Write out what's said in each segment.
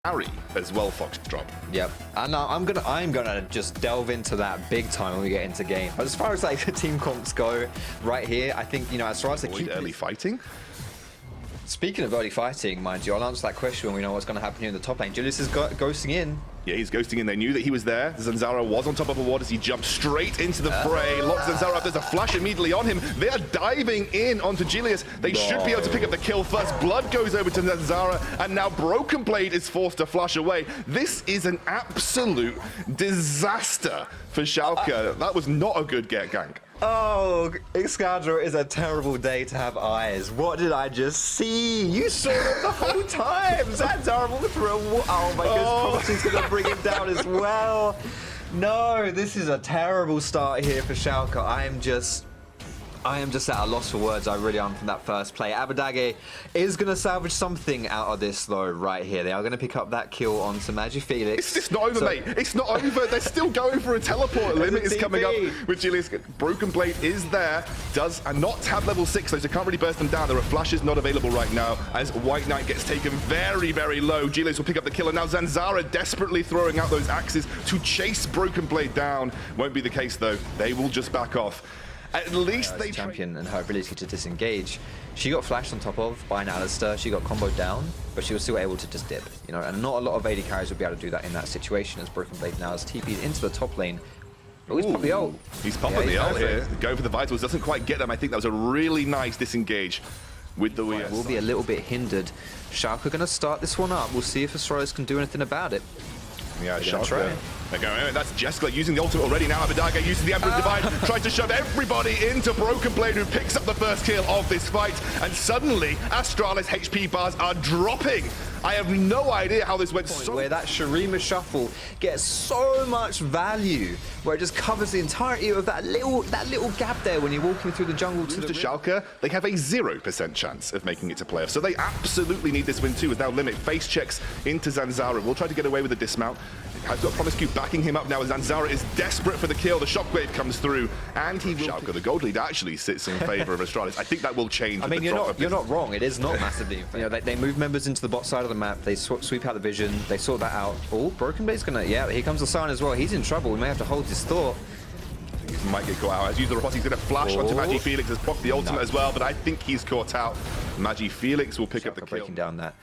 carry as well, Foxdrop. Yep, and I'm gonna just delve into that big time when we get into game. But as far as like the team comps go, right here, I think as far as the Avoid early fighting. Speaking of early fighting, mind you, I'll answer that question when we know what's going to happen here in the top lane. Julius is ghosting in. Yeah, he's ghosting in. They knew that he was there. Zanzara was on top of a ward as he jumped straight into the fray. Locks Zanzara up. There's a flash immediately on him. They are diving in onto Julius. They should be able to pick up the kill first. Blood goes over to Zanzara, and now Broken Blade is forced to flash away. This is an absolute disaster for Schalke. That was not a good get gank. Oh, Excadra is a terrible day to have eyes. What did I just see? You saw it the whole time. Zanzara will through a wall. Oh my goodness, Proxy's gonna bring him down as well. No, this is a terrible start here for Schalke. I am just at a loss for words. I really am from that first play. Abadage is going to salvage something out of this, though, right here. They are going to pick up that kill onto Magifelix. It's not over, mate. It's not over. They're still going for a teleport. Limit is coming up with Julius. Broken Blade is there. Does not have level 6, though, so can't really burst them down. There are flashes not available right now as White Knight gets taken very, very low. Julius will pick up the kill, and now Zanzara desperately throwing out those axes to chase Broken Blade down. Won't be the case, though. They will just back off. At least they champion and her ability to disengage. She got flashed on top of by an Alistair. She got comboed down, but she was still able to just dip. You know, and not a lot of AD carries would be able to do that in that situation. As Broken Blade now has TP'd into the top lane. Oh, he's popped the ult. He's popping the ult here. Going for the vitals, doesn't quite get them. I think that was a really nice disengage with the Weir. Will be a little bit hindered. Schalke are going to start this one up. We'll see if Astralis can do anything about it. Yeah, Schalke. They're going, that's Jessica using the ultimate already now. Abadage uses the Emperor's Divide, tries to shove everybody into Broken Blade, who picks up the first kill of this fight. And suddenly, Astralis HP bars are dropping. I have no idea how this went so... Where that Shurima shuffle gets so much value, where it just covers the entirety of that little gap there when you're walking through the jungle to the Schalke. They have a 0% chance of making it to playoffs, so they absolutely need this win too. As now Limit face checks into Zanzara. We'll try to get away with the dismount. Has got Promise Cube backing him up now as Zanzara is desperate for the kill. The shockwave comes through, and he will... Schalke, the gold lead actually sits in favor of Astralis. I think that will change. I mean, you're not wrong. It is not massively. You know, they move members into the bot side of the map. They sweep out the vision. They sort that out. Oh, Broken Blade's gonna... Yeah, here comes the Sign as well. He's in trouble. We may have to hold his thought. He might get caught out. As usual, he's going to flash onto Magifelix. Has procced the ultimate as well, but I think he's caught out. Magifelix will pick up the kill. Breaking down that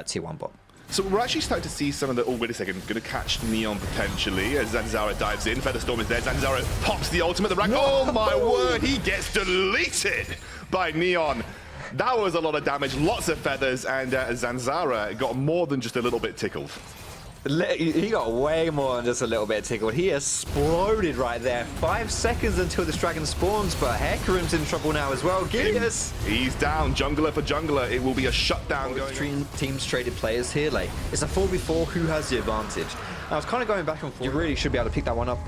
tier 1 bot. So we're actually starting to see some of the... Oh, wait a second. Going to catch Neon potentially as Zanzara dives in. Featherstorm is there. Zanzara pops the ultimate. The rank... Oh, my word. He gets deleted by Neon. That was a lot of damage. Lots of feathers. And Zanzara got more than just a little bit tickled. He got way more than just a little bit tickled. He exploded right there. 5 seconds until this dragon spawns, but Hecarim's in trouble now as well. Gideus! He's down. Jungler for jungler. It will be a shutdown. Teams traded players here. Like, it's a 4v4. Who has the advantage? I was kind of going back and forth. You really should be able to pick that one up.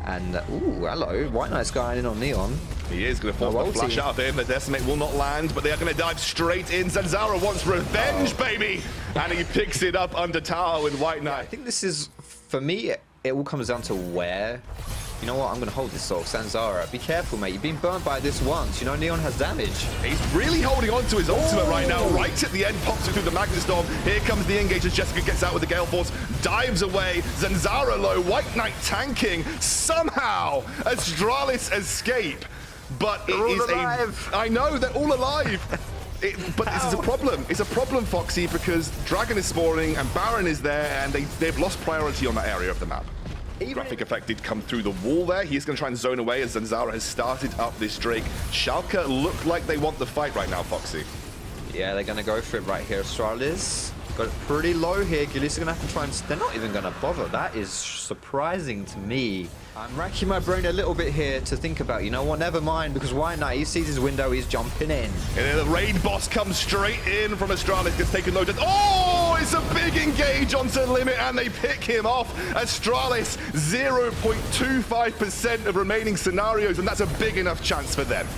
And, ooh, hello. White Knight's going in on Neon. He is going to force the flash out of him. The Decimate will not land, but they are going to dive straight in. Zanzara wants revenge, baby! And he picks it up under tower with White Knight. I think this is, for me, it all comes down to where. You know what? I'm going to hold this soul. Zanzara, be careful, mate. You've been burned by this once. You know, Neon has damage. He's really holding on to his ultimate right now. Right at the end, pops it through the Magnet Storm. Here comes the engage as Jessica gets out with the Gale Force. Dives away. Zanzara low. White Knight tanking. Somehow, Astralis escape. But it is alive. I know, they're all alive. But this is a problem. It's a problem, Foxy, because Dragon is spawning and Baron is there, and they've lost priority on that area of the map. Graphic effect did come through the wall there. He's going to try and zone away as Zanzara has started up this Drake. Schalke look like they want the fight right now, Foxy. Yeah, they're going to go for it right here. Astralis got it pretty low here. Gilis are going to have to try and... They're not even going to bother. That is surprising to me. I'm racking my brain a little bit here to think about, you know what, never mind, because White Knight, he sees his window, he's jumping in. And then the raid boss comes straight in from Astralis, gets taken low. Oh, it's a big engage onto Limit, and they pick him off. Astralis, 0.25% of remaining scenarios, and that's a big enough chance for them.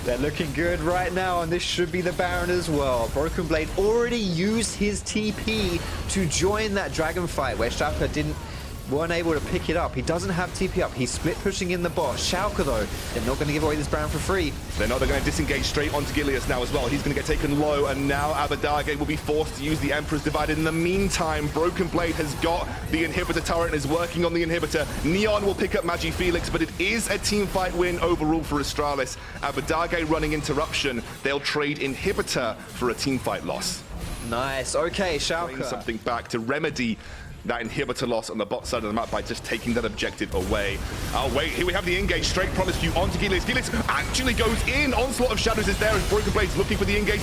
They're looking good right now, and this should be the Baron as well. Broken Blade already used his TP to join that dragon fight, where Schalke didn't weren't able to pick it up. He doesn't have TP up. He's split pushing in the bot. Schalke, though, they're not going to give away this Baron for free. They're not. They're going to disengage straight onto Gilius now as well. He's going to get taken low, and now Abadage will be forced to use the Emperor's Divide. In the meantime, Broken Blade has got the inhibitor turret and is working on the inhibitor. Neon will pick up Magi Felix, but it is a team fight win overall for Astralis. Abadage running interruption. They'll trade inhibitor for a team fight loss. Nice. Okay, Schalke. Something back to remedy that inhibitor loss on the bot side of the map by just taking that objective away. Oh wait, here we have the engage straight Promiscue onto Gilius. Gilius actually goes in. Onslaught of Shadows is there as Broken Blade's looking for the engage.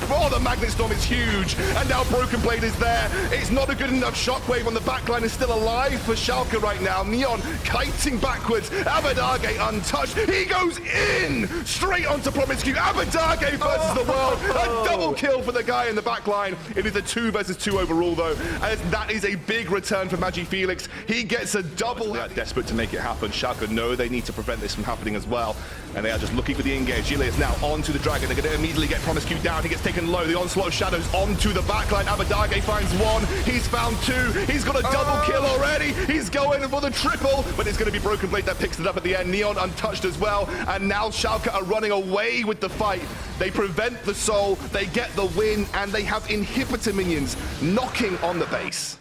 Oh, the Magnet Storm is huge, and now Broken Blade is there. It's not a good enough shockwave on the backline. Is still alive for Schalke right now. Neon kiting backwards. Abadage untouched. He goes in straight onto Promiscue. Abadage versus the world. A double kill for the guy in the backline. It is a 2 versus 2 overall though, and that is a big return for Magi Felix. He gets a double. They are desperate to make it happen. Schalke know they need to prevent this from happening as well, and they are just looking for the engage. Gilius now onto the Dragon. They're going to immediately get Promiscue down. He gets taken low. The Onslaught of Shadows onto the backline. Abadage finds one. He's found two. He's got a double kill already. He's going for the triple, but it's going to be Broken Blade that picks it up at the end. Neon untouched as well, and now Schalke are running away with the fight. They prevent the soul. They get the win, and they have inhibitor minions knocking on the base.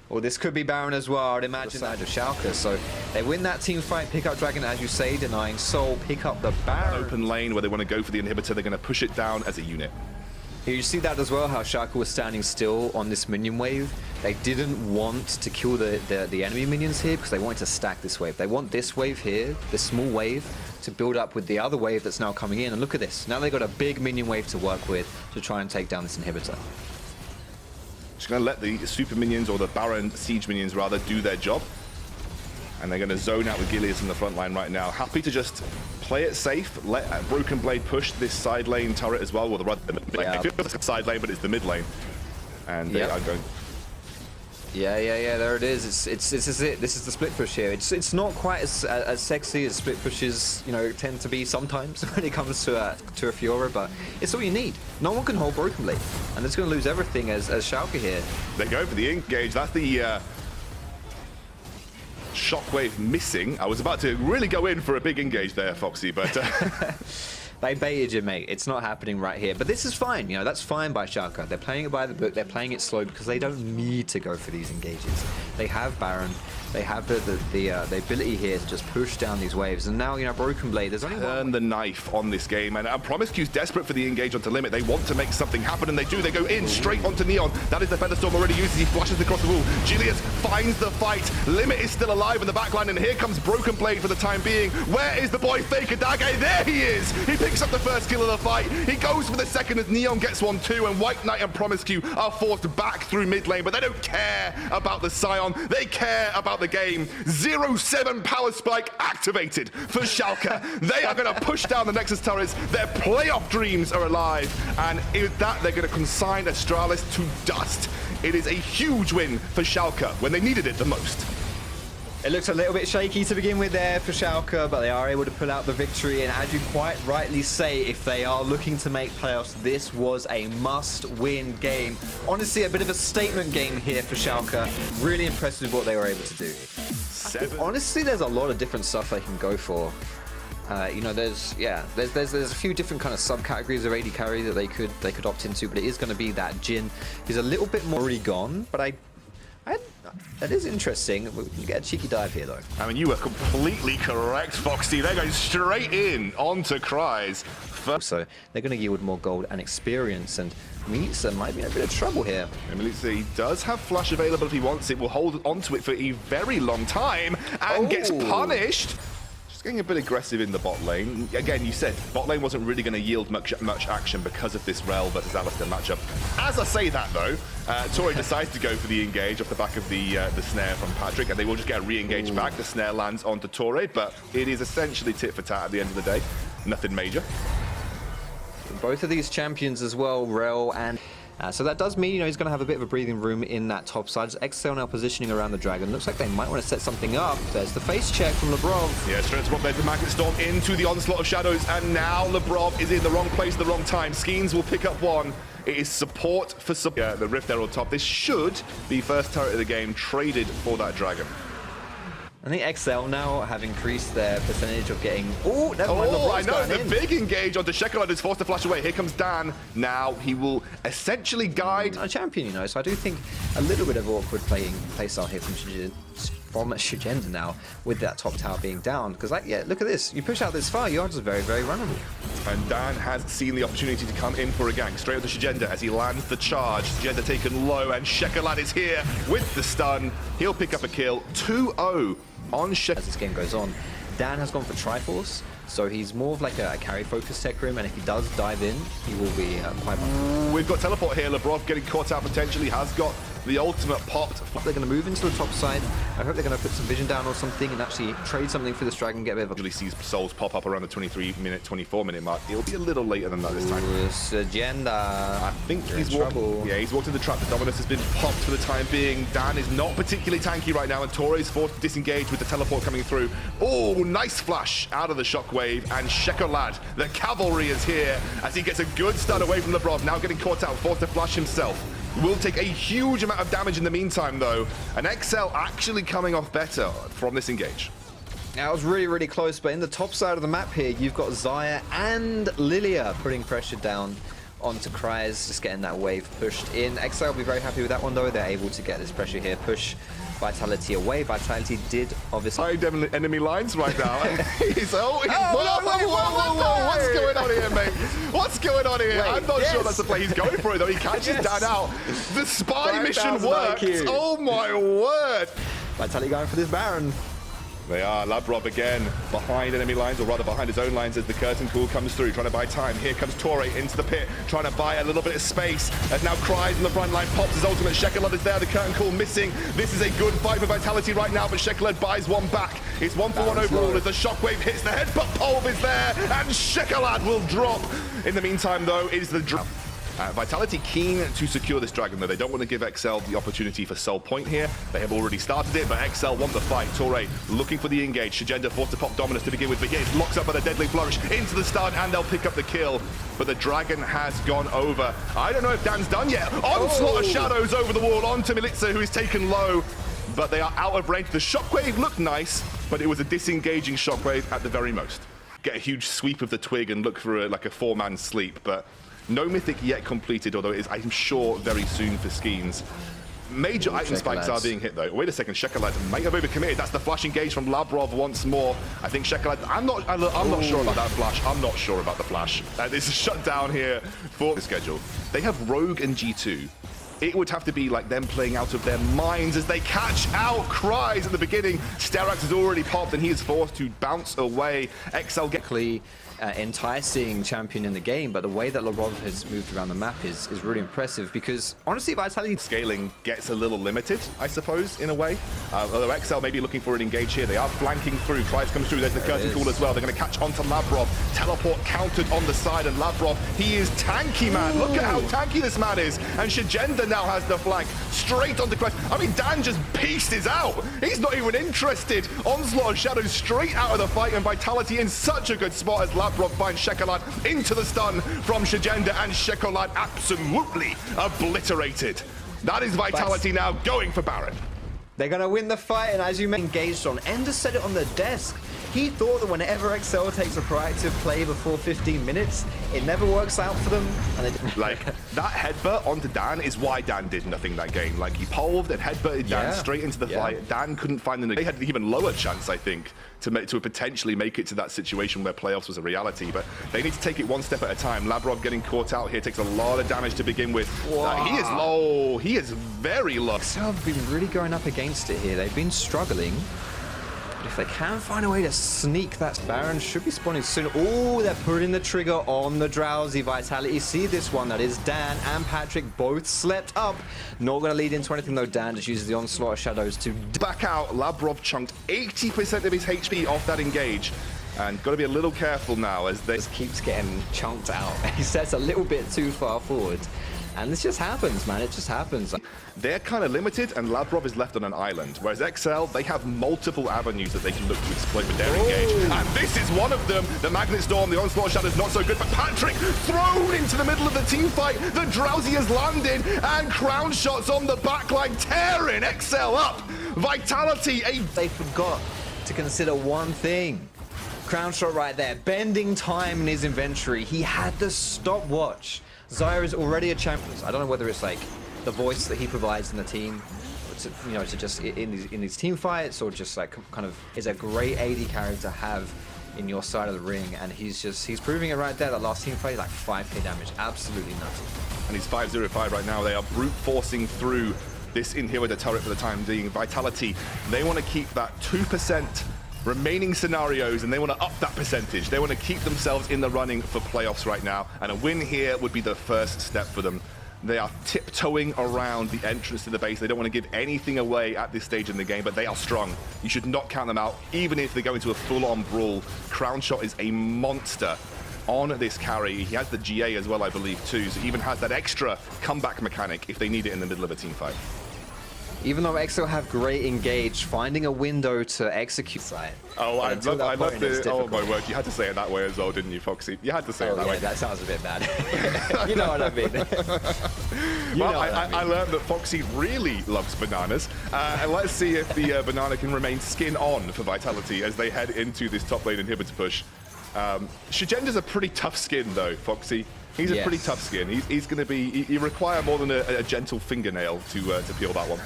Well, this could be Baron as well, I'd imagine, side of Schalke. So they win that team fight, pick up Dragon, as you say, denying Soul, pick up the Baron. Open lane where they want to go for the inhibitor. They're going to push it down as a unit. Here you see that as well, how Schalke was standing still on this minion wave. They didn't want to kill the enemy minions here because they wanted to stack this wave. They want this wave here, this small wave, to build up with the other wave that's now coming in. And look at this. Now they've got a big minion wave to work with to try and take down this inhibitor. Just going to let the super minions, or the Baron siege minions rather, do their job. And they're going to zone out with Gilius in the front line right now. Happy to just play it safe, let Broken Blade push this side lane turret as well. Well, the mid lane. It feels like a side lane, but it's the mid lane. And they are going... Yeah, there it is. This is it. This is the split push here. It's not quite as sexy as split pushes, you know, tend to be sometimes when it comes to a Fiora, but it's all you need. No one can hold Broken Blade, and it's going to lose everything as Schalke here. They go for the engage. That's the shockwave missing. I was about to really go in for a big engage there, Foxy, but... They baited you, mate. It's not happening right here. But this is fine. You know, that's fine by Schalke. They're playing it by the book. They're playing it slow because they don't need to go for these engages. They have Baron. They have the ability here to just push down these waves. And now, you know, Broken Blade, there's only Turn the knife on this game. And Promiscue's desperate for the engage onto limit. They want to make something happen, and they do. They go in straight onto Neon. That is the Featherstorm already used as he flashes across the wall. Gilius finds the fight. Limit is still alive in the backline, and here comes Broken Blade for the time being. Where is the boy Faker Dage? There he is! He picks up the first kill of the fight. He goes for the second as Neon gets one too, and White Knight and Promiscue are forced back through mid lane, but they don't care about the Scion. They care about the game. 0-7 power spike activated for Schalke. They are going to push down the Nexus turrets. Their playoff dreams are alive, and with that, they're going to consign Astralis to dust. It is a huge win for Schalke when they needed it the most. It looks a little bit shaky to begin with there for Schalke, but they are able to pull out the victory. And as you quite rightly say, if they are looking to make playoffs, this was a must-win game. Honestly, a bit of a statement game here for Schalke. Really impressed with what they were able to do. Honestly, there's a lot of different stuff they can go for. You know, there's a few different kind of subcategories of AD carry that they could opt into, but it is going to be that Jhin. He's a little bit more already gone, but that is interesting. You get a cheeky dive here, though. I mean, you were completely correct, Foxy. They're going straight in onto Cries. So they're going to yield more gold and experience, and Melitza might be in a bit of trouble here. Melitza does have flash available if he wants it. Will hold onto it for a very long time and gets punished. Getting a bit aggressive in the bot lane. Again, you said bot lane wasn't really going to yield much action because of this Rel versus Alistar matchup. As I say that, though, Tori decides to go for the engage off the back of the snare from Patrick, and they will just get a re-engage back. The snare lands onto Tori, but it is essentially tit for tat at the end of the day. Nothing major. Both of these champions as well, Rel and... so that does mean, you know, he's going to have a bit of a breathing room in that top side. Exhale now positioning around the Dragon. Looks like they might want to set something up. There's the face check from Lebrov. Yeah, straight to there's the Magnet Storm into the Onslaught of Shadows, and now Lebrov is in the wrong place at the wrong time. Skeens will pick up one. It is support for the Rift there on top. This should be first turret of the game traded for that Dragon. I think XL now have increased their percentage of getting... Oh, never mind. Oh, I know. gotten The in. big engage onto Shekelad is forced to flash away. Here comes Dan. Now he will essentially guide... A champion, you know, so I do think a little bit of awkward playstyle here from Shigenda now with that top tower being down. Because, like, yeah, look at this. You push out this far, you are just very, very runnable. And Dan has seen the opportunity to come in for a gank. Straight up to Shigenda as he lands the charge. Shigenda taken low, and Shekelad is here with the stun. He'll pick up a kill. 2-0 on Shekelad. As this game goes on, Dan has gone for Triforce, so he's more of like a carry-focused tech room, and if he does dive in, he will be quite vulnerable. We've got teleport here. Labrov getting caught out potentially. Has got the ultimate popped. They're going to move into the top side. I hope they're going to put some vision down or something and actually trade something for this dragon, get a bit of a... Usually sees souls pop up around the 23-minute, 24-minute mark. It'll be a little later than that this time. Agenda. I think You're he's in trouble. Yeah, he's walked in the trap. The Dominus has been popped for the time being. Dan is not particularly tanky right now, and Torre's forced to disengage with the teleport coming through. Oh, nice flash out of the shockwave, and Shekelad, the cavalry, is here as he gets a good start away from Labrov. Now getting caught out, forced to flash himself. Will take a huge amount of damage in the meantime, though. And XL actually coming off better from this engage. Now, it was really, really close, but in the top side of the map here, you've got Xayah and Lilia putting pressure down onto Kryze, just getting that wave pushed in. XL will be very happy with that one, though. They're able to get this pressure here, push Vitality away. Vitality did obviously... High enemy lines right now. What's going on here, mate? What's going on here? Wait, I'm not sure that's the play he's going for it, though. He catches Dan out. The spy mission works. IQ. Oh, my word. Vitality going for this Baron. They are. Labrov again behind enemy lines, or rather behind his own lines as the curtain call comes through, trying to buy time. Here comes Torre into the pit, trying to buy a little bit of space. As now Kryze in the front line, pops his ultimate. Shekelad is there, the curtain call missing. This is a good fight for Vitality right now, but Shekelad buys one back. It's 1-for-1 overall as the shockwave hits the headbutt. Pulv is there, and Shekelad will drop. In the meantime, though, is the drop. Vitality keen to secure this dragon, though. They don't want to give XL the opportunity for soul point here. They have already started it, but XL want the fight. Torre looking for the engage. Shigenda forced to pop Dominus to begin with, but here it's locked up by the deadly flourish into the stun, and they'll pick up the kill. But the dragon has gone over. I don't know if Dan's done yet. Onslaught of shadows over the wall onto Milica, who is taken low, but they are out of range. The shockwave looked nice, but it was a disengaging shockwave at the very most. Get a huge sweep of the twig and look for like a four-man sleep, but no mythic yet completed, although it is, I'm sure, very soon for Skeens. Major item spikes are being hit, though. Wait a second, Shekelad might have overcommitted. That's the flash engage from Labrov once more. I think Shekelad, I'm not sure about that flash. I'm not sure about the flash. It's a shutdown here for the schedule. They have Rogue and G2. It would have to be like them playing out of their minds as they catch out Kryze at the beginning. Sterax has already popped, and he is forced to bounce away. XL get enticing champion in the game, but the way that Labrov has moved around the map is really impressive, because honestly Vitality scaling gets a little limited, I suppose, in a way. Although XL may be looking for an engage here. They are flanking through. Kryze comes through. There's the curtain call as well. They're going to catch onto Labrov. Teleport countered on the side, and Labrov, he is tanky, man. Look at how tanky this man is. And Shigenda now has the flank straight onto Kryze. I mean, Dan just pieces out. He's not even interested. Onslaught of shadows straight out of the fight, and Vitality in such a good spot as Labrov finds Shekelad into the stun from Shigenda, and Shekelad absolutely obliterated. That is Vitality now going for Baron. They're going to win the fight, and as you engaged on, Ender said it on the desk. He thought that whenever XL takes a proactive play before 15 minutes, it never works out for them. And like, that headbutt onto Dan is why Dan did nothing that game. Like, he polved and headbutted Dan straight into the fight. Dan couldn't find the... They had an even lower chance, I think, to potentially make it to that situation where playoffs was a reality. But they need to take it one step at a time. Labrov getting caught out here takes a lot of damage to begin with. He is low. He is very low. XL have been really going up against it here. They've been struggling. But if they can find a way to sneak that, Baron should be spawning soon. Oh, they're putting the trigger on the Drowsy. Vitality see this one. That is Dan and Patrick both slept up. Not going to lead into anything, though. Dan just uses the Onslaught of Shadows to back out. Labrov chunked 80% of his HP off that engage. And got to be a little careful now as they... Just keeps getting chunked out. He sets a little bit too far forward. And this just happens, man. It just happens. They're kind of limited, and Lavrov is left on an island. Whereas XL, they have multiple avenues that they can look to exploit with their engage. And this is one of them. The Magnet Storm, the Onslaught Shadow is not so good, but Patrick thrown into the middle of the team fight. The Drowsy has landed, and Crown Shots on the backline, tearing XL up. Vitality, They forgot to consider one thing. Crown Shot right there, bending time in his inventory. He had the stopwatch. Zyra is already a champion. I don't know whether it's like the voice that he provides in the team, to just in these team fights, or just like kind of is a great AD character to have in your side of the ring, and he's proving it right there. That last team fight, like 5k damage, absolutely nutty. and he's 5-0-5 right now. They are brute forcing through this inhibitor turret for the time being. Vitality, they want to keep that 2% remaining scenarios, and they want to up that percentage. They want to keep themselves in the running for playoffs right now, and a win here would be the first step for them. They are tiptoeing around the entrance to the base. They don't want to give anything away at this stage in the game, but they are strong. You should not count them out, even if they go into a full-on brawl. Crown Shot is a monster on this carry. He has the GA as well, I believe, too, so he even has that extra comeback mechanic if they need it in the middle of a team fight. Even though EXO have great engage, finding a window to execute site. Oh, I love the, oh my word, you had to say it that way as well, didn't you, Foxy? You had to say it that way. That sounds a bit bad. You know what I mean. Well, I learned that Foxy really loves bananas, and let's see if the banana can remain skin on for Vitality as they head into this top lane inhibitor push. Shigenda's a pretty tough skin though, Foxy. He's a pretty tough skin. He's going to be, you require more than a gentle fingernail to peel that one.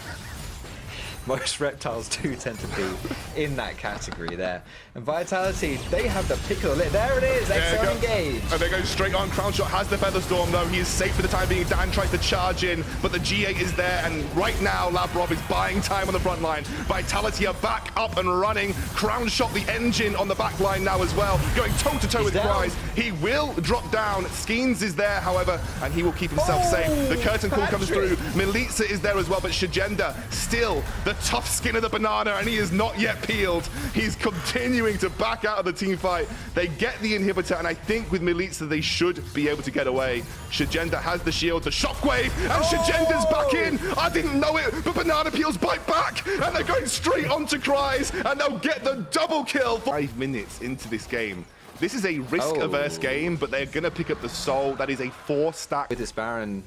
Most reptiles do tend to be in that category there. And Vitality, they have the pick of the lid. There it is, XL engage. And they go straight on. Crown Shot has the Feather Storm though. He is safe for the time being. Dan tries to charge in, but the GA is there, and right now Lavrov is buying time on the front line. Vitality are back up and running. Crown Shot, the engine on the back line now as well, going toe-to-toe with Cries. He will drop down. Skeens is there, however, and he will keep himself safe. The curtain call comes through. Milica is there as well, but Shigenda still the tough skin of the banana, and he is not yet peeled. He's continuing to back out of the team fight. They get the inhibitor, and I think with Milica they should be able to get away. Shigenda has the shield, the shockwave, and Shigenda's back in. I didn't know it, but banana peels bite back, and they're going straight onto Cries, and they'll get the double kill. 5 minutes into this game. This is a risk-averse game, but they're going to pick up the soul. That is a 4-stack. With this Baron,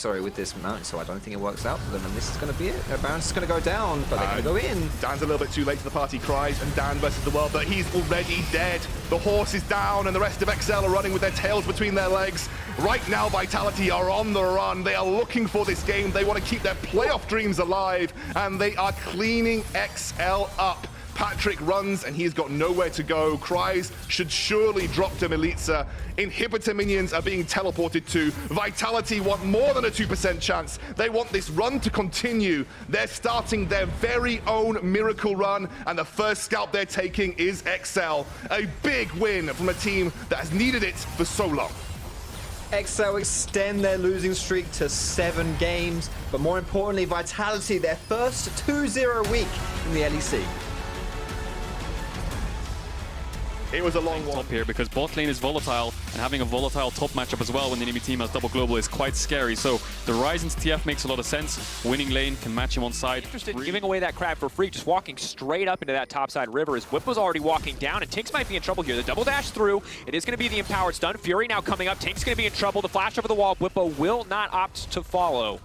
with this Mount, so I don't think it works out for them, and this is going to be it. Baron's just going to go down, but they're going to go in. Dan's a little bit too late to the party. Cries, and Dan versus the world, but he's already dead. The horse is down, and the rest of XL are running with their tails between their legs. Right now, Vitality are on the run. They are looking for this game. They want to keep their playoff dreams alive, and they are cleaning XL up. Patrick runs, and he's got nowhere to go. Cries should surely drop to Milica. Inhibitor minions are being teleported to. Vitality want more than a 2% chance. They want this run to continue. They're starting their very own miracle run, and the first scalp they're taking is XL. A big win from a team that has needed it for so long. XL extend their losing streak to 7 games, but more importantly, Vitality, their first 2-0 week in the LEC. It was a long one. Top here because bot lane is volatile, and having a volatile top matchup as well when the enemy team has double global is quite scary. So the rise into TF makes a lot of sense. Winning lane can match him on side. Interested in giving away that crab for free, just walking straight up into that topside river as Whippo's already walking down, and Tinks might be in trouble here. The double dash through. It is going to be the empowered stun. Fury now coming up. Tinks going to be in trouble. The flash over the wall. Whippo will not opt to follow.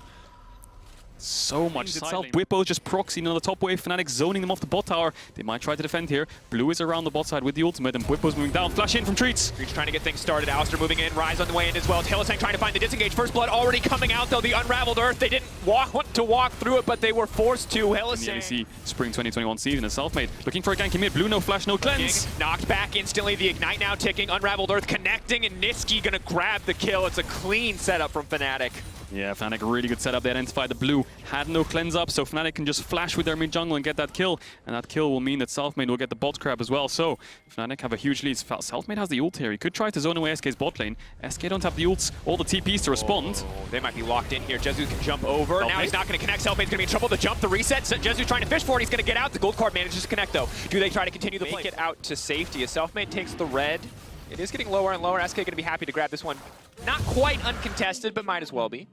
So much itself. Whippo just proxying on the top wave. Fnatic zoning them off the bot tower. They might try to defend here. Blue is around the bot side with the ultimate, and Whippo's moving down. Flash in from Treats. Treats trying to get things started. Alistair moving in. Rise on the way in as well. Hylissang trying to find the disengage. First blood already coming out though. The unraveled earth. They didn't want to walk through it, but they were forced to. Hylissang. The LEC Spring 2021 season is self-made. Looking for a gank in mid. Blue no flash, no cleanse. Knocked back instantly. The ignite now ticking. Unraveled earth connecting, and Niski gonna grab the kill. It's a clean setup from Fnatic. Yeah, Fnatic, really good setup. They identified the blue, had no cleanse up, so Fnatic can just flash with their mid jungle and get that kill. And that kill will mean that Selfmade will get the bot crab as well. So Fnatic have a huge lead. Selfmade has the ult here. He could try to zone away SK's bot lane. SK don't have the ults, all the TPs to respond. Oh, they might be locked in here. Jezu can jump over. Now he's not going to connect. Selfmade's going to be in trouble. The jump, the reset. Jezu's trying to fish for it. He's going to get out. The gold card manages to connect though. Do they try to continue the play? Make it out to safety as Selfmade takes the red. It is getting lower and lower. SK going to be happy to grab this one. Not quite uncontested, but might as well be.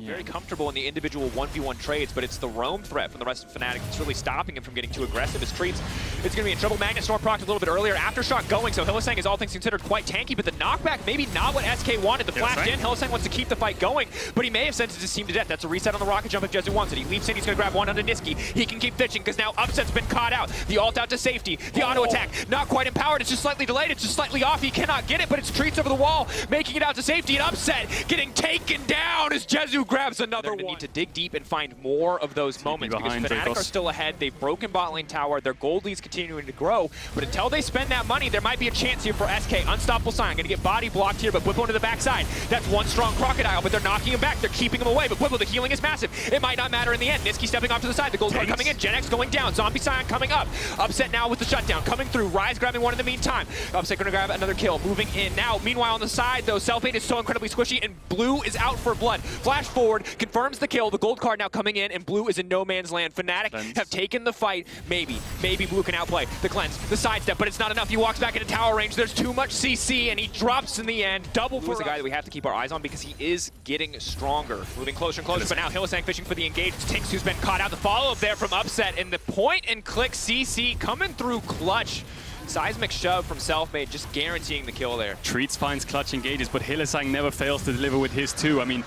Very comfortable in the individual 1v1 trades, but it's the roam threat from the rest of Fnatic that's really stopping him from getting too aggressive. As Treats, it's going to be in trouble. Magnus Storm procced a little bit earlier. Aftershock going, so Hylissang is all things considered quite tanky, but the knockback maybe not what SK wanted. The flash in, Hylissang wants to keep the fight going, but he may have sentenced his team to death. That's a reset on the rocket jump if Jezu wants it. He leaps in, he's going to grab one onto Niski. He can keep fishing because now Upset's been caught out. The ult out to safety. The auto attack, not quite empowered. It's just slightly delayed. It's just slightly off. He cannot get it, but it's Treats over the wall, making it out to safety. And Upset getting taken down as Jezu grabs another one. Need to dig deep and find more of those moments because Fnatic are still ahead. They've broken bot lane tower. Their gold lead's continuing to grow, but until they spend that money, there might be a chance here for SK. Unstoppable Sign going to get body blocked here, but Whippo to the backside. That's one strong Crocodile, but they're knocking him back. They're keeping him away, but Whippo, the healing is massive. It might not matter in the end. Niski stepping off to the side. The gold card coming in. Gen X going down. Zombie Scion coming up. Upset now with the shutdown. Coming through. Rise grabbing one in the meantime. Upset going to grab another kill. Moving in now. Meanwhile on the side, though, Selfmade is so incredibly squishy, and Blue is out for blood. Flash forward, confirms the kill. The gold card now coming in, and Blue is in no man's land. Fnatic have taken the fight. Maybe Blue can outplay the cleanse, the sidestep, but it's not enough. He walks back into tower range. There's too much CC, and he drops in the end. Double for the guy that we have to keep our eyes on because he is getting stronger. Moving closer and closer, but now Hylissang fishing for the engage. It's Tinks who's been caught out. The follow-up there from Upset, and the point-and-click CC coming through clutch. Seismic shove from Selfmade, just guaranteeing the kill there. Treats finds clutch engages, but Hylissang never fails to deliver with his too. I mean,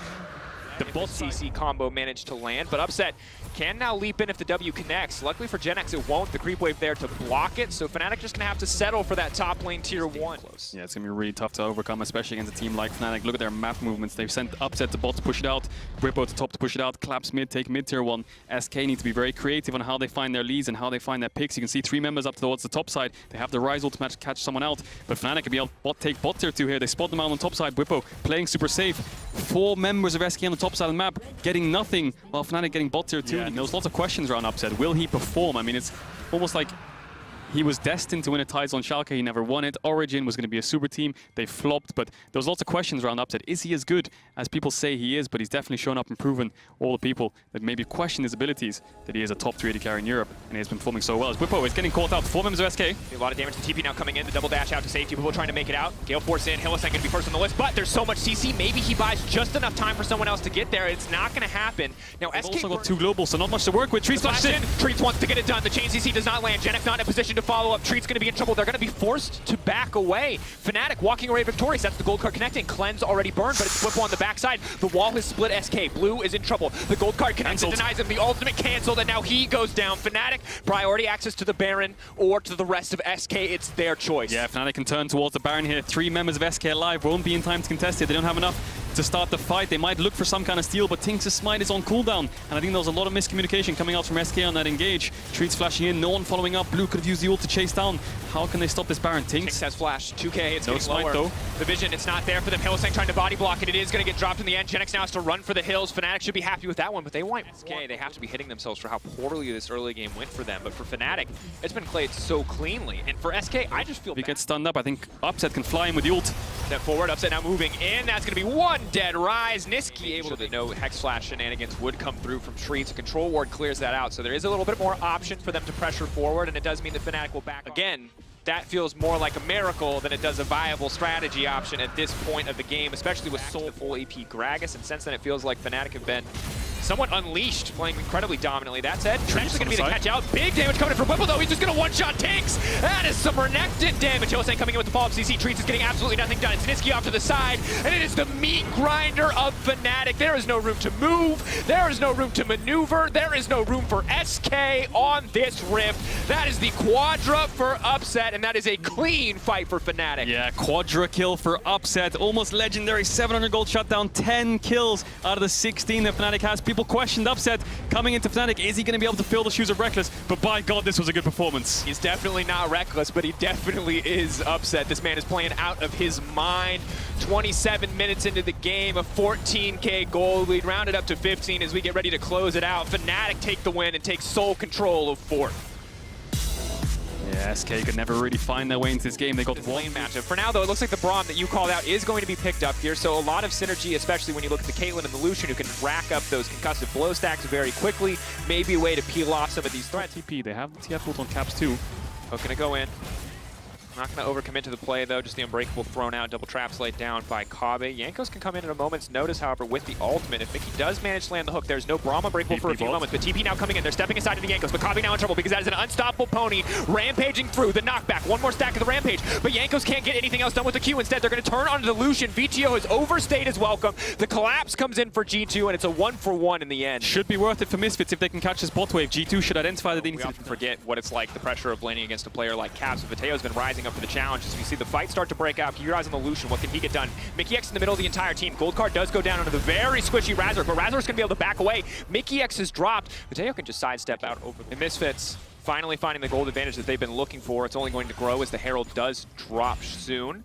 the both CC combo managed to land, but Upset can now leap in if the W connects. Luckily for Gen X, it won't. The creep wave there to block it, so Fnatic just going to have to settle for that top lane tier 1. Yeah, it's going to be really tough to overcome, especially against a team like Fnatic. Look at their map movements. They've sent Upset to bot to push it out, Whippo to top to push it out, Claps mid, take mid tier 1. SK need to be very creative on how they find their leads and how they find their picks. You can see 3 members up towards the top side. They have the Rise ult to catch someone out, but Fnatic can be able to take bot tier 2 here. They spot them out on the top side. Whippo playing super safe. 4 members of SK on the top side of the map getting nothing, while Fnatic getting bot tier 2. Yeah, and there was lots of questions around Upset. Will he perform? I mean, it's almost like he was destined to win a title on Schalke. He never won it. Origin was going to be a super team. They flopped, but there was lots of questions around Upset. Is he as good as people say he is? But he's definitely shown up and proven all the people that maybe question his abilities that he is a top 3 AD carry in Europe, and he has been performing so well. As Whippo is getting caught out. 4 members of SK. A lot of damage to TP now coming in. The double dash out to safety. Whippo trying to make it out. Gale Force in. Hylissang going to be first on the list, but there's so much CC. Maybe he buys just enough time for someone else to get there. It's not going to happen. Now, They've SK also got 2 globals, so not much to work with. Treats flashed in. Treats wants to get it done. The chain CC does not land. Gen X not in a position to follow up. Treats going to be in trouble. They're going to be forced to back away. Fnatic walking away victorious. That's the gold card connecting. Cleanse already burned, but it's Whippo on the backside. The wall has split SK. Blue is in trouble. The gold card connects and denies him. The ultimate canceled, and now he goes down. Fnatic, priority access to the Baron or to the rest of SK. It's their choice. Yeah, Fnatic can turn towards the Baron here. 3 members of SK alive. Won't be in time to contest it. They don't have enough to start the fight. They might look for some kind of steal, but Tinks' smite is on cooldown. And I think there was a lot of miscommunication coming out from SK on that engage. Treats flashing in, no one following up. Blue could have used the ult to chase down. How can they stop this Baron? Tinks has flash. 2K, it's getting smite, lower. though. The vision, it's not there for them. Hylissang trying to body block it. It is going to get dropped in the end. Gen X now has to run for the hills. Fnatic should be happy with that one, but they won't. SK, they have to be hitting themselves for how poorly this early game went for them. But for Fnatic, it's been played so cleanly. And for SK, I just feel if he gets stunned up, I think Upset can fly in with the ult. Step forward, Upset now moving in. That's going to be one dead Rise. Niski able to know Hex Flash shenanigans would come through from Treats. A control ward clears that out, so there is a little bit more option for them to pressure forward, and it does mean that Fnatic will back again. That feels more like a miracle than it does a viable strategy option at this point of the game, especially with Soul full AP Gragas, and since then it feels like Fnatic have been somewhat unleashed, playing incredibly dominantly. That said, Treats going to be the catch out. Big damage coming in from Whippo, though. He's just going to one-shot Tinks. That is some Renekton damage. Hylissang coming in with the follow-up CC. Treats is getting absolutely nothing done. It's Niski off to the side, and it is the meat grinder of Fnatic. There is no room to move. There is no room to maneuver. There is no room for SK on this rift. That is the Quadra for Upset, and that is a clean fight for Fnatic. Yeah, Quadra kill for Upset. Almost legendary. 700 gold shutdown. 10 kills out of the 16 that Fnatic has. People questioned Upset coming into Fnatic. Is he going to be able to fill the shoes of Reckless? But by God, this was a good performance. He's definitely not Reckless, but he definitely is Upset. This man is playing out of his mind. 27 minutes into the game, a 14K gold lead, rounded up to 15 as we get ready to close it out. Fnatic take the win and take sole control of 4th. Yeah, SK could never really find their way into this game. They got one matchup. For now, though, it looks like the Braum that you called out is going to be picked up here, so a lot of synergy, especially when you look at the Caitlyn and the Lucian, who can rack up those concussive blow stacks very quickly. Maybe a way to peel off some of these threats. TP, they have the TF ult on Caps too. Hook gonna go in. Not going to overcommit to the play, though. Just the Unbreakable thrown out. Double traps laid down by Kobbe. Jankos can come in at a moment's notice, however, with the ultimate. If Mickey does manage to land the hook, there's no Braum Unbreakable for a few moments. But TP now coming in. They're stepping aside into Jankos. But Kobbe now in trouble because that is an unstoppable pony rampaging through the knockback. One more stack of the rampage. But Jankos can't get anything else done with the Q. Instead, they're going to turn onto the Lucian. VTO has overstayed his welcome. The collapse comes in for G2, and it's a 1-for-1 in the end. Should be worth it for Misfits if they can catch this bot wave. G2 should identify that they need We to often forget what it's like, the pressure of laning against a player like KaiSser. Viteo's been rising up for the challenge. As we see the fight start to break out, keep your eyes on the Lucian. What can he get done? Mickey X in the middle of the entire team. Gold card does go down onto the very squishy Razork, but Razork's going to be able to back away. Mickey X is dropped. Viteo can just sidestep out over the Misfits. Finally finding the gold advantage that they've been looking for. It's only going to grow as the Herald does drop soon.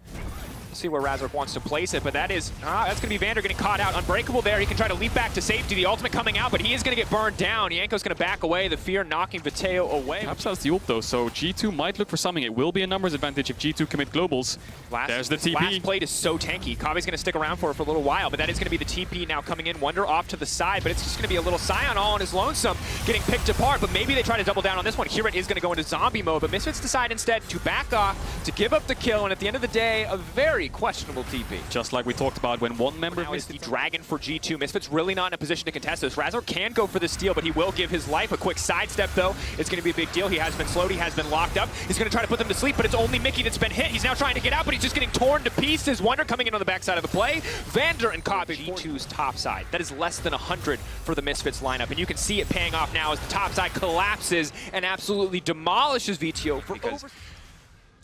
See where Razork wants to place it, but that's going to be Vander getting caught out. Unbreakable there. He can try to leap back to safety. The ultimate coming out, but he is going to get burned down. Yanko's going to back away. The fear knocking Viteo away. Caps has the ult though, so G2 might look for something. It will be a numbers advantage if G2 commit globals. There's the TP. Last plate is so tanky. Kobbe's going to stick around for it for a little while, but that is going to be the TP now coming in. Wonder off to the side, but it's just going to be a little Scion all on his lonesome, getting picked apart, but maybe they try to double down on this one. Here it is going to go into zombie mode, but Misfits decide instead to back off, to give up the kill, and at the end of the day, a very questionable TP. Just like we talked about when one member Now is the Dragon for G2. Misfits really not in a position to contest this. Razor can go for the steal, but he will give his life. A quick sidestep, though, it's going to be a big deal. He has been slowed. He has been locked up. He's going to try to put them to sleep, but it's only Mickey that's been hit. He's now trying to get out, but he's just getting torn to pieces. Wonder coming in on the backside of the play. Vander and Kobbe, G2's top side. That is less than 100 for the Misfits lineup, and you can see it paying off now as the top side collapses and absolutely demolishes VTO. Because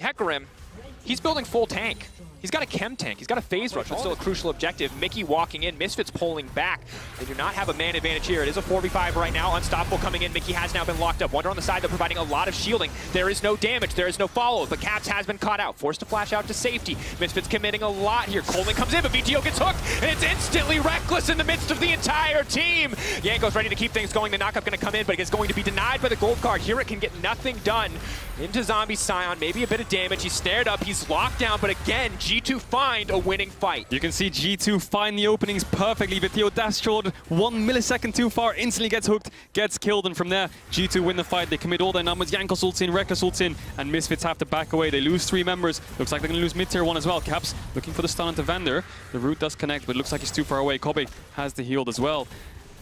Hecarim, he's building full tank. He's got a chem tank. He's got a phase rush. That's still a crucial objective. Mickey walking in. Misfits pulling back. They do not have a man advantage here. It is a 4v5 right now. Unstoppable coming in. Mickey has now been locked up. Wonder on the side. They're providing a lot of shielding. There is no damage. There is no follow. But Caps has been caught out. Forced to flash out to safety. Misfits committing a lot here. Coleman comes in, but VTO gets hooked. And it's instantly reckless in the midst of the entire team. Yanko's ready to keep things going. The knockup going to come in, but it's going to be denied by the gold card. Here it can get nothing done. Into Zombie Scion. Maybe a bit of damage. He's snared up. He's locked down. But again, G2 find a winning fight. You can see G2 find the openings perfectly. Viteo dash short 1 millisecond too far, instantly gets hooked, gets killed, and from there, G2 win the fight. They commit all their numbers. Jankos ults in, Reckless ults in, and Misfits have to back away. They lose 3 members. Looks like they're going to lose mid-tier 1 as well. Caps looking for the stun onto Vander. The root does connect, but it looks like he's too far away. Kobbe has the healed as well.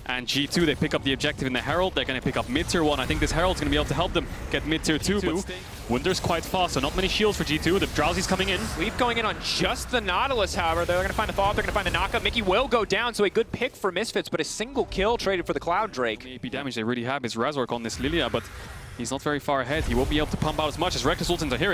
And G2, they pick up the objective in the Herald. They're going to pick up mid-tier 1. I think this Herald's going to be able to help them get mid-tier 2. But Wunder's quite fast, so not many shields for G2. The Drowsy's coming in. Sleep going in on just the Nautilus, however. They're going to find the follow-up. They're going to find the knockup. Mickey will go down, so a good pick for Misfits, but a single kill traded for the Cloud Drake. The AP damage they really have is Razork on this Lilia, but he's not very far ahead. He won't be able to pump out as much as Reckless ults into Here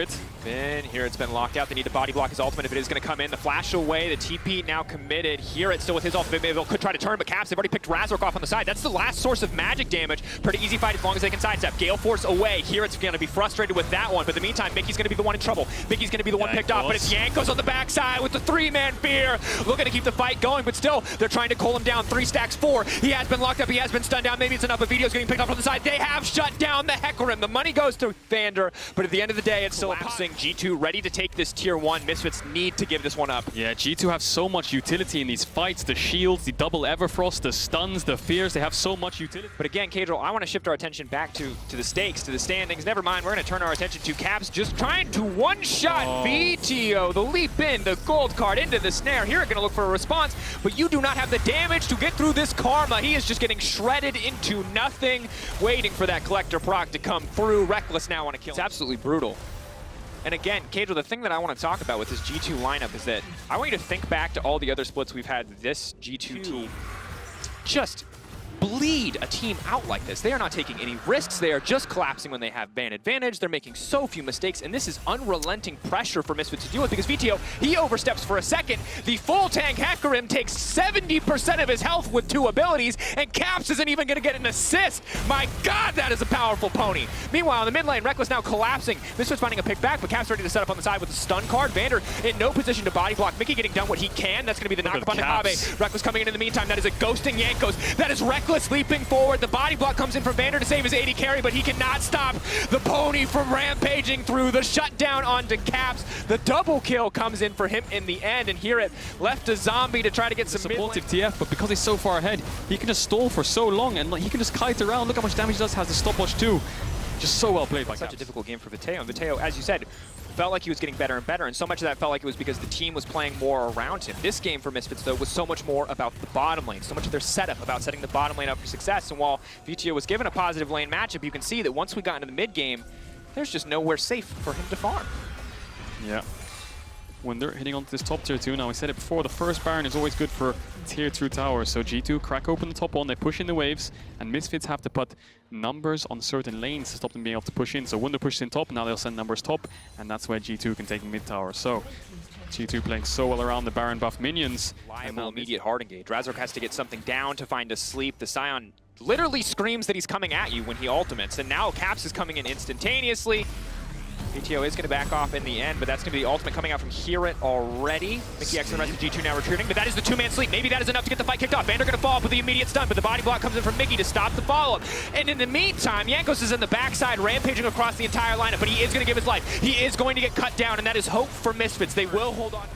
it's been locked out. They need to body block his ultimate if it is going to come in. The flash away, the TP now committed. Here it's still with his ultimate. Maybe they could try to turn, but Caps, they've already picked Razork off on the side. That's the last source of magic damage. Pretty easy fight as long as they can sidestep. Gale Force away. Here it's going to be frustrated with that one, but in the meantime, Mickey's going to be the one in trouble. Mickey's going to be the one picked off, but it's Jankos on the backside with the 3-man fear. Looking to keep the fight going, but still, they're trying to call him down. 3 stacks 4. He has been locked up. He has been stunned down. Maybe it's enough, but Vito's getting picked off on the side. They have shut down the Hecarim. The money goes to Vander, but at the end of the day, it's still collapsing. G2 ready to take this tier 1. Misfits need to give this one up. Yeah, G2 have so much utility in these fights. The shields, the double Everfrost, the stuns, the fears. They have so much utility. But again, Kadril, I want to shift our attention back to the stakes, to the standings. Never mind, we're going to turn our attention to Caps just trying to one-shot VTO. The leap in, the gold card into the snare. Here, going to look for a response, but you do not have the damage to get through this Karma. He is just getting shredded into nothing, waiting for that Collector proc to come through. Reckless now on a kill. It's absolutely brutal. And again, Kadril, the thing that I want to talk about with this G2 lineup is that I want you to think back to all the other splits we've had. This G2 team just bleed a team out like this. They are not taking any risks. They are just collapsing when they have van advantage. They're making so few mistakes, and this is unrelenting pressure for Misfits to deal with because VTO, he oversteps for a second. The full tank Hecarim takes 70% of his health with 2 abilities, and Caps isn't even going to get an assist. My God, that is a powerful pony. Meanwhile, in the mid lane, Reckless now collapsing. Misfits finding a pick back, but Caps ready to set up on the side with a stun card. Vander in no position to body block. Mickey getting done what he can. That's going to be the knock up on the Kobbe. Reckless coming in the meantime. That is a ghosting Jankos. That is Reckless leaping forward. The body block comes in from Vander to save his AD carry, but he cannot stop the pony from rampaging through. The shutdown onto Caps. The double kill comes in for him in the end, and here it left a zombie to try to get some supportive TF, but because he's so far ahead, he can just stall for so long, and he can just kite around. Look how much damage he does. Has the stopwatch too. Just so well played by Such Caps. a difficult game for Viteo. And Viteo, as you said, felt like he was getting better and better, and so much of that felt like it was because the team was playing more around him. This game for Misfits, though, was so much more about the bottom lane, so much of their setup about setting the bottom lane up for success. And while Viteo was given a positive lane matchup, you can see that once we got into the mid game, there's just nowhere safe for him to farm. Yeah. When they're hitting onto this top tier 2, now I said it before, the first Baron is always good for tier 2 towers. So G2 crack open the top one, they push in the waves, and Misfits have to put numbers on certain lanes to stop them being able to push in. So when they push in top, now they'll send numbers top, and that's where G2 can take mid tower. So G2 playing so well around the Baron buff minions. Reliable immediate hard engage. Razork has to get something down to find a sleep. The Scion literally screams that he's coming at you when he ultimates, and now Caps is coming in instantaneously. VTO is going to back off in the end, but that's going to be the ultimate coming out from Herit already. Mickey X and the rest of G2 now retreating, but that is the two-man sleep. Maybe that is enough to get the fight kicked off. Vander going to fall up with the immediate stun, but the body block comes in from Mickey to stop the follow-up. And in the meantime, Jankos is in the backside, rampaging across the entire lineup, but he is going to give his life. He is going to get cut down, and that is hope for Misfits. They will hold on.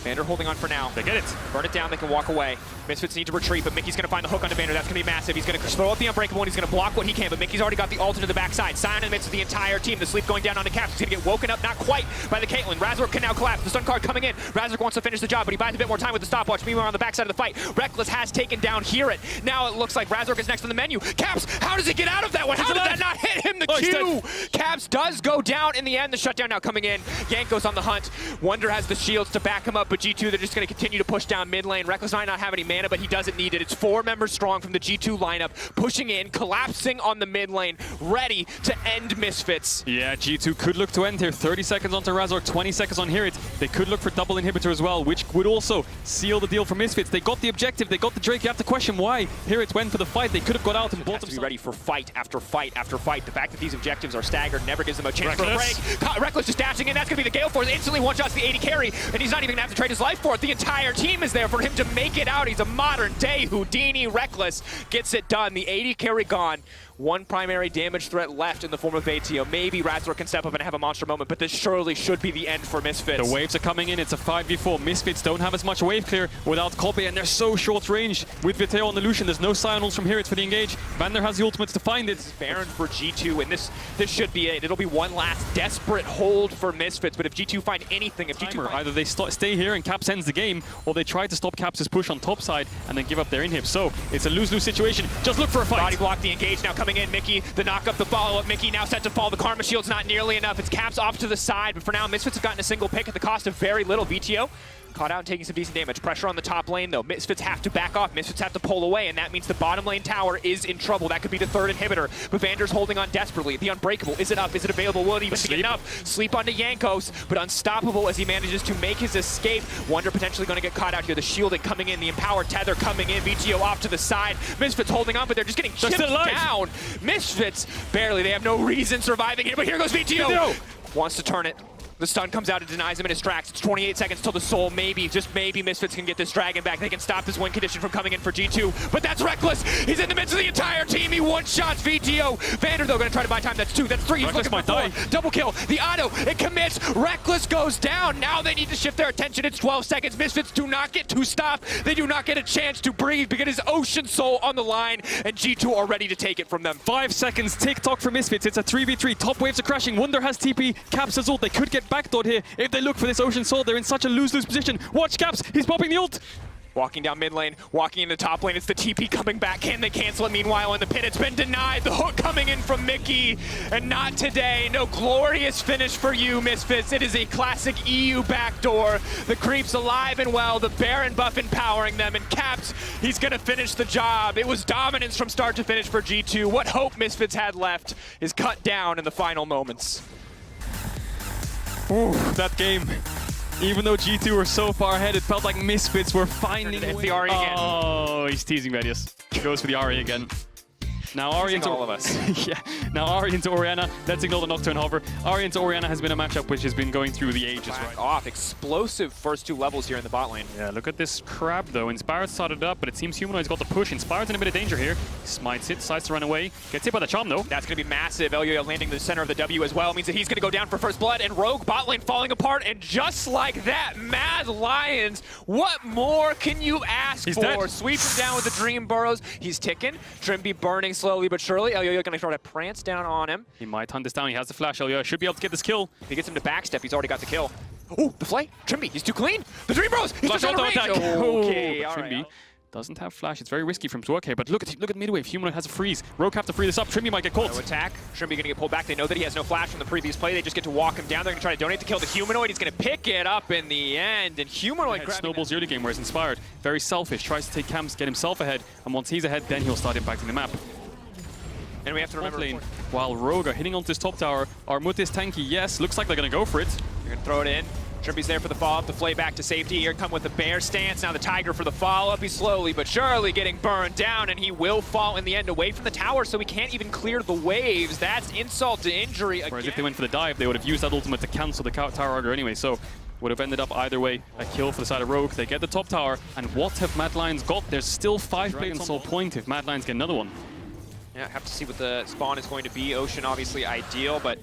Vander holding on for now. They get it. Burn it down, they can walk away. Misfits need to retreat, but Mickey's going to find the hook onto Vander. That's going to be massive. He's going to throw up the Unbreakable, and he's going to block what he can, but Mickey's already got the ult into the backside. Scion in the midst of the entire team. The sleep going down on the Caps. He's going to get woken up, not quite, by the Caitlyn. Razork can now collapse. The stun card coming in. Razork wants to finish the job, but he buys a bit more time with the stopwatch. Meanwhile, on the backside of the fight, Reckless has taken down Herit. Now it looks like Razork is next on the menu. Caps, how does he get out of that one? How did that not hit him? The Q! Caps does go down in the end. The shutdown now coming in. Yanko's on the hunt. Wonder has the shields to back him up, but G2, they're just going to continue to push down mid lane. Reckless might not have any mana, but he doesn't need it. It's 4 members strong from the G2 lineup, pushing in, collapsing on the mid lane, ready to end Misfits. Yeah, G2 could look to end here. 30 seconds onto Razork, 20 seconds on Herit. They could look for double inhibitor as well, which would also seal the deal for Misfits. They got the objective, they got the Drake. You have to question why Herit went for the fight. They could have got out and bought them. To be ready for fight after fight after fight. The fact that these objectives are staggered never gives them a chance Reckless. for a break. Reckless just dashing in. That's going to be the Gale Force. Instantly one-shots the 80 carry, and he's not even going to have to trade his life for it. The entire team is there for him to make it out. He's a modern-day Houdini. Reckless gets it done. The 80 carry gone. One primary damage threat left in the form of Vatio. Maybe Razork can step up and have a monster moment, but this surely should be the end for Misfits. The waves are coming in. It's a 5v4. Misfits don't have as much wave clear without Kobe, and they're so short range with Viteo on the Lucian. There's no Scion ults from Herit for the engage. Vander has the ultimates to find it. Baron for G2, and this should be it. It'll be one last desperate hold for Misfits, but if G2 find anything, if G2 either they stay here and Caps ends the game, or they try to stop Caps' push on top side and then give up their inhib. So it's a lose-lose situation. Just look for a fight. Body block, the engage now coming in. Mickey, the knock up, the follow-up. Mickey now set to fall. The Karma Shield's not nearly enough. It's Caps off to the side, but for now, Misfits have gotten a single pick at the cost of very little. VTO caught out and taking some decent damage. Pressure on the top lane, though. Misfits have to back off. Misfits have to pull away, and that means the bottom lane tower is in trouble. That could be the third inhibitor, but Vander's holding on desperately. The Unbreakable, is it up? Is it available? Will it even be enough? Sleep onto Jankos, but unstoppable as he manages to make his escape. Wonder potentially going to get caught out here. The shielding coming in, the empowered tether coming in. VTO off to the side. Misfits holding on, but they're just getting chipped down. Misfits, barely. They have no reason surviving here, but here goes VTO. Wants to turn it. The stun comes out and denies him in his tracks. It's 28 seconds till the soul. Maybe, just maybe, Misfits can get this dragon back. They can stop this win condition from coming in for G2. But that's Reckless. He's in the midst of the entire team. He one-shots VTO. Vander, though, going to try to buy time. That's 2. That's 3. He's looking for 4. Double kill. The auto. It commits. Reckless goes down. Now they need to shift their attention. It's 12 seconds. Misfits do not get to stop. They do not get a chance to breathe because it's Ocean Soul on the line, and G2 are ready to take it from them. 5 seconds. Tick-tock for Misfits. It's a 3v3. Top waves are crashing. Wonder has TP. Caps has ult. They could get backdoored here. If they look for this Ocean Soul, they're in such a lose-lose position. Watch Caps, he's popping the ult. Walking down mid lane, walking into top lane, it's the TP coming back. Can they cancel it? Meanwhile, in the pit, it's been denied. The hook coming in from Mickey, and not today. No glorious finish for you, Misfits. It is a classic EU backdoor. The creep's alive and well, the Baron buff empowering them, and Caps, he's gonna finish the job. It was dominance from start to finish for G2. What hope Misfits had left is cut down in the final moments. Ooh, that game. Even though G2 were so far ahead, it felt like Misfits were finding the Ahri again. Oh, he's teasing Radius. Goes for the Ahri again. Now Ahri into all of us. yeah. Now Ahri into Orianna. Let's ignore the Nocturne Hover. Ahri into Orianna has been a matchup which has been going through the ages, right? Off. Explosive first 2 levels here in the bot lane. Yeah, look at this crab though. Inspired started up, but it seems Humanoid's got the push. Inspired's in a bit of danger here. Smites it, decides to run away. Gets hit by the charm though. That's going to be massive. Elio landing in the center of the W as well. Means that he's going to go down for first blood, and Rogue bot lane falling apart. And just like that, Mad Lions, what more can you ask He's for? dead. Sweeps him down with the Dream Burrows. He's ticking. Trimby burning slowly but surely. Elyoyo gonna try to prance down on him. He might hunt this down. He has the flash. Elyoyo should be able to get this kill. If he gets him to backstep, he's already got the kill. Oh, the flay. Trimby, he's too clean. The Dream Bros, he's Flash just out of auto range. attack. Okay, But all Trimby right. doesn't have flash. It's very risky from Zwerke, but look at Midwave. Humanoid has a freeze. Rogue have to free this up. Trimby might get caught. No attack. Trimby gonna get pulled back. They know that he has no flash from the previous play. They just get to walk him down. They're gonna try to donate the kill to Humanoid. He's gonna pick it up in the end, and Humanoid grabbing Snowballs early game where he's inspired. Very selfish. Tries to take camps, get himself ahead, and once he's ahead, then he'll start impacting the map. And we have to remember, Lane, while Rogue are hitting onto this top tower. Armut is tanky, yes. Looks like they're gonna go for it. you're gonna throw it in. Trimby's there for the follow-up, the flay back to safety. Here come with the bear stance. Now the Tiger for the follow-up. He's slowly but surely getting burned down, and he will fall in the end away from the tower, so he can't even clear the waves. That's insult to injury again. Whereas if they went for the dive, they would have used that ultimate to cancel the tower order anyway, so would have ended up either way. A kill for the side of Rogue. They get the top tower, and what have Mad Lions got? There's still 5 players on soul point if Mad Lions get another one. Yeah, have to see what the spawn is going to be. Ocean obviously ideal, but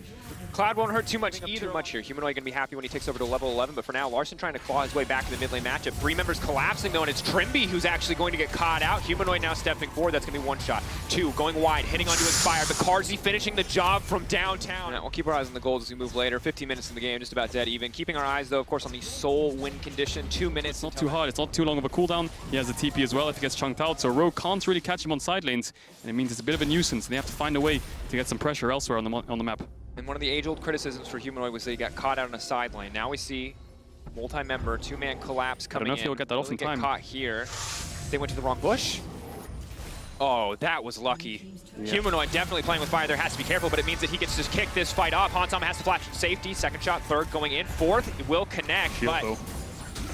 Cloud won't hurt too much either here. Humanoid gonna be happy when he takes over to level 11, but for now, Larson trying to claw his way back to the mid lane matchup. 3 members collapsing though, and it's Trimby who's actually going to get caught out. Humanoid now stepping forward. That's gonna be 1 shot. 2 going wide, hitting onto Inspire. The Carzy finishing the job from downtown. We'll keep our eyes on the goals as we move later. 15 minutes in the game, just about dead even. Keeping our eyes though, of course, on the Soul win condition. 2 minutes. It's not too hard. It's not too long of a cooldown. He has the TP as well if he gets chunked out, so Rogue can't really catch him on side lanes, and it means it's a bit of a nuisance. They have to find a way to get some pressure elsewhere on the map. And one of the age-old criticisms for Humanoid was that he got caught out on a side lane. Now we see multi-member, 2-man collapse coming in. I don't know if he'll get that off in time. Caught here. They went to the wrong bush. Oh, that was lucky. Yeah. Humanoid definitely playing with fire there, has to be careful, but it means that he gets to kick this fight off. Hansama has to flash in safety. 2nd shot, 3rd going in. 4th, it will connect, but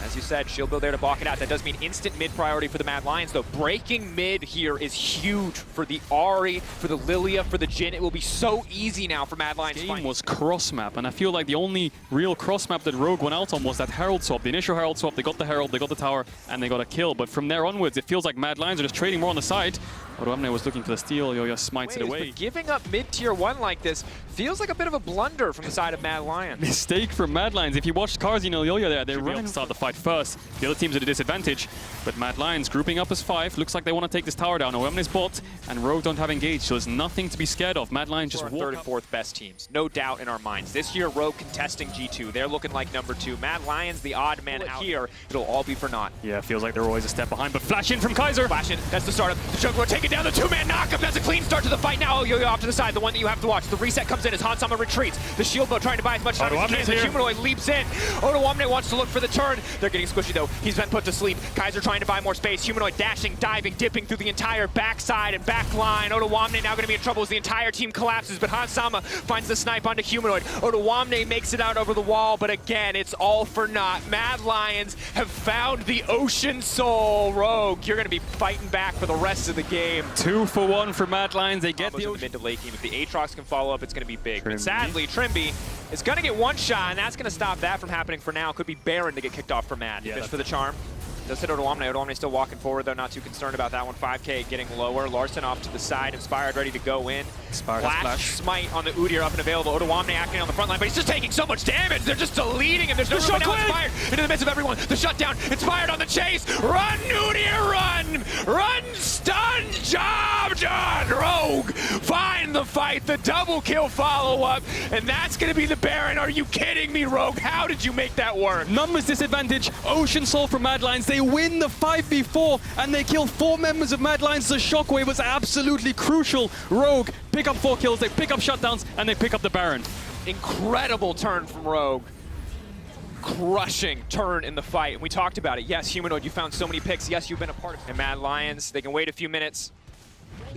as you said, Shield Bill there to block it out. That does mean instant mid priority for the Mad Lions, though. Breaking mid here is huge for the Ahri, for the Lilia, for the Jhin. It will be so easy now for Mad Lions. The game was cross map, and I feel like the only real cross map that Rogue went out on was that Herald swap. The initial Herald swap, they got the Herald, they got the tower, and they got a kill. But from there onwards, it feels like Mad Lions are just trading more on the side. Odoamne was looking for the steal. Yo-Yo smites it away. But giving up mid-tier 1 like this feels like a bit of a blunder from the side of Mad Lions. Mistake from Mad Lions. If you watched Carzy and Yo-Yo there, they ran to start the fight first. The other team's at a disadvantage, but Mad Lions grouping up as 5. Looks like they want to take this tower down. Odoamne's bot, and Rogue don't have engaged, so there's nothing to be scared of. Mad Lions just walk 3rd and 4th best teams. No doubt in our minds. This year, Rogue contesting G2. They're looking like number 2. Mad Lions, the odd man out here. It'll all be for naught. Yeah, feels like they're always a step behind, but flash in from KaiSser. Flash in. That's the startup. The Juggler taking down the 2-man knockup. That's a clean start to the fight now. Yo-Yo off to the side, the one that you have to watch. The reset comes in as Hansama retreats. The Shield Bow trying to buy as much time as he can. The Humanoid leaps in. Odoamne wants to look for the turn. They're getting squishy though. He's been put to sleep. KaiSser trying to buy more space. Humanoid dashing, diving, dipping through the entire backside and back line. Odoamne now going to be in trouble as the entire team collapses, but Hansama finds the snipe onto Humanoid. Odoamne makes it out over the wall, but again, it's all for naught. Mad Lions have found the Ocean Soul. Rogue, you're going to be fighting back for the rest of the game. 2 for 1 for Mad Lions. They get the mid to late game. If the Aatrox can follow up, it's going to be big. But sadly, Trimby is going to get 1 shot, and that's going to stop that from happening for now. Could be Baron to get kicked off for Mad. Fish for the charm. Does hit Odoamne. Odoamne still walking forward, though. Not too concerned about that one. 5K getting lower. Larson off to the side. Inspired, ready to go in. Flash smite on the Udyr up and available. Odoamne acting on the front line, but he's just taking so much damage. They're just deleting him. There's no room now. Inspired into the midst of everyone. The shutdown. Inspired on the chase. Run, Udyr, run! Run, stun! Job done! Rogue find the fight. The double kill follow-up, and that's going to be the Baron. Are you kidding me, Rogue? How did you make that work? Numbers disadvantage. Ocean Soul from Mad Lions. They win the 5v4, and they kill 4 members of Mad Lions. The shockwave was absolutely crucial. Rogue pick up 4 kills, they pick up shutdowns, and they pick up the Baron. Incredible turn from Rogue. Crushing turn in the fight. And we talked about it. Yes, Humanoid, you found so many picks. Yes, you've been a part of it. And Mad Lions, they can wait a few minutes.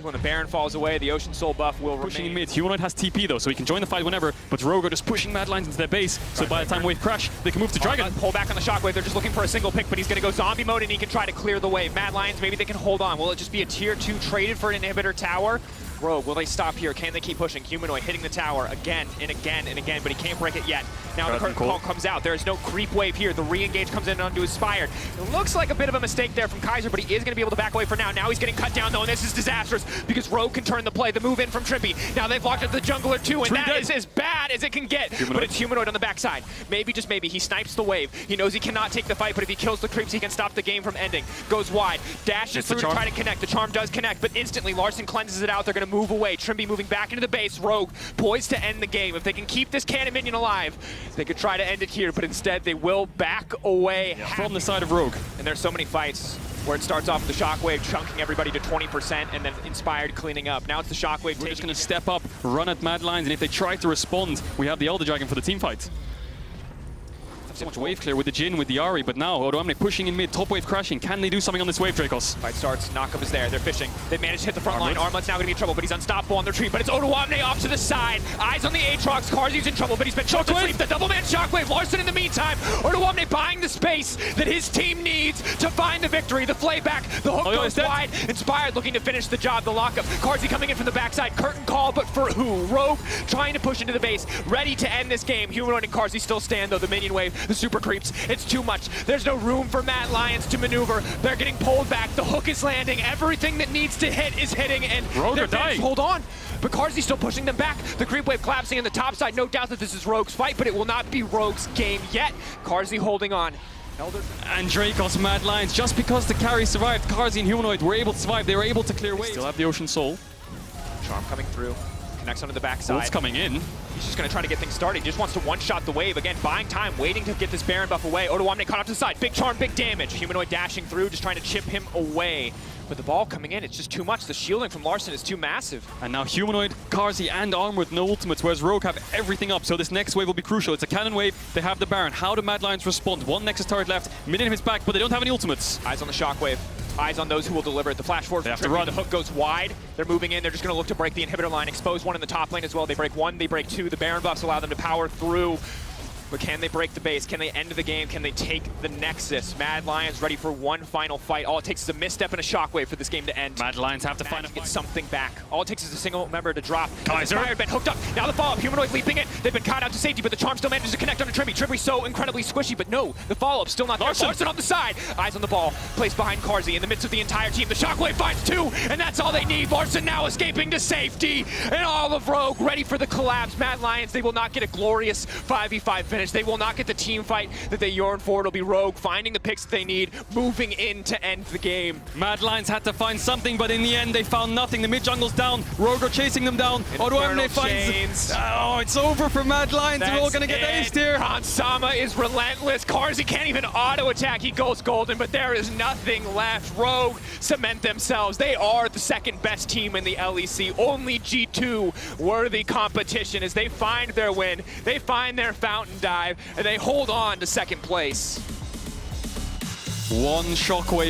When the Baron falls away, the Ocean Soul buff will pushing remain. in mid. Humanoid has TP though, so he can join the fight whenever, but Rogue are just pushing Mad Lions into their base, so by the time wave crash, they can move to Dragon. Pull back on the shockwave. They're just looking for a single pick, but he's going to go zombie mode, and he can try to clear the wave. Mad Lions, maybe they can hold on. Will it just be a tier 2 traded for an inhibitor tower? Rogue, will they stop here? Can they keep pushing? Humanoid hitting the tower again and again and again, but he can't break it yet. Now the curtain call comes out. There is no creep wave here. The re-engage comes in onto Inspired. It looks like a bit of a mistake there from KaiSser, but he is going to be able to back away for now. Now he's getting cut down, though, and this is disastrous because Rogue can turn the play. The move in from Trippy. Now they've locked up the jungler, too, and that is as bad as it can get. But it's Humanoid on the backside. Maybe, just maybe, he snipes the wave. He knows he cannot take the fight, but if he kills the creeps, he can stop the game from ending. Goes wide. Dashes through to try to connect. The charm does connect, but instantly Larson cleanses it out. They're going to move away. Trimby moving back into the base. Rogue poised to end the game. If they can keep this cannon minion alive, they could try to end it here, but instead they will back away from the side of Rogue. And there's so many fights where it starts off with the Shockwave chunking everybody to 20% and then Inspired cleaning up. Now it's the Shockwave We're just going to step up, run at Mad Lions, and if they try to respond, we have the Elder Dragon for the team fight. So much wave clear with the Jhin, with the Ahri, but now Odoamne pushing in mid, top wave crashing. Can they do something on this wave, Dracos? Fight starts, knockup is there, they're fishing. They've managed to hit the front line. Armlet's now going to be in trouble, but he's unstoppable on the retreat. But it's Odoamne off to the side. Eyes on the Aatrox. Karzi's in trouble, but he's been choked to sleep. The double man Shockwave. Larson in the meantime. Odoamne buying the space that his team needs to find the victory. The flayback, the hook goes wide. Inspired looking to finish the job, the lockup. Karzi coming in from the backside. Curtain call, but for who? Rogue trying to push into the base, ready to end this game. Humanoid and Karzi still stand, though. The minion wave, the super creeps. It's too much. There's no room for Mad Lions to maneuver. They're getting pulled back. The hook is landing. Everything that needs to hit is hitting, and they're dying. Hold on. But Karzi's still pushing them back. The creep wave collapsing in the top side. No doubt that this is Rogue's fight, but it will not be Rogue's game yet. Karzi holding on. And Dracos, Mad Lions, just because the carry survived, Karzi and Humanoid were able to survive. They were able to clear waves. Still have the Ocean Soul. Charm coming through. Connects onto the backside. It's coming in. He's just going to try to get things started. He just wants to one-shot the wave. Again, buying time, waiting to get this Baron buff away. Odoamne caught off to the side. Big charm, big damage. Humanoid dashing through, just trying to chip him away. But the ball coming in, it's just too much. The shielding from Larson is too massive. And now Humanoid, Karzi, and Armor with no ultimates, whereas Rogue have everything up. So this next wave will be crucial. It's a cannon wave. They have the Baron. How do Mad Lions respond? One Nexus turret left. Minion his back, but they don't have any ultimates. Eyes on the Shockwave. Eyes on those who will deliver it. The flash forward. They have to run. The hook goes wide. They're moving in. They're just going to look to break the inhibitor line. Expose one in the top lane as well. They break one. They break two. The Baron buffs allow them to power through. But can they break the base? Can they end the game? Can they take the Nexus? Mad Lions ready for one final fight. All it takes is a misstep and a Shockwave for this game to end. Mad Lions have to find get something back. All it takes is a single member to drop. KaiSser been hooked up. Now the follow-up. Humanoid leaping it. They've been caught out to safety, but the charm still manages to connect onto Trimby. Trimby's so incredibly squishy, but no, the follow-up still not there. Larson on the side. Eyes on the ball. Placed behind Karzi in the midst of the entire team. The Shockwave finds two, and that's all they need. Larson now escaping to safety, and all of Rogue ready for the collapse. Mad Lions, they will not get a glorious 5v5 finish. They will not get the team fight that they yearn for. It'll be Rogue finding the picks that they need, moving in to end the game. Mad Lions had to find something, but in the end they found nothing. The mid jungle's down. Rogue are chasing them down. Odoamne finds. Oh, it's over for Mad Lions. They're all gonna get aced here. Hansama is relentless. Karzi can't even auto attack. He goes golden, but there is nothing left. Rogue cement themselves. They are the second best team in the LEC. Only G2 worthy competition as they find their win. They find their fountain dive, and they hold on to second place. One Shockwave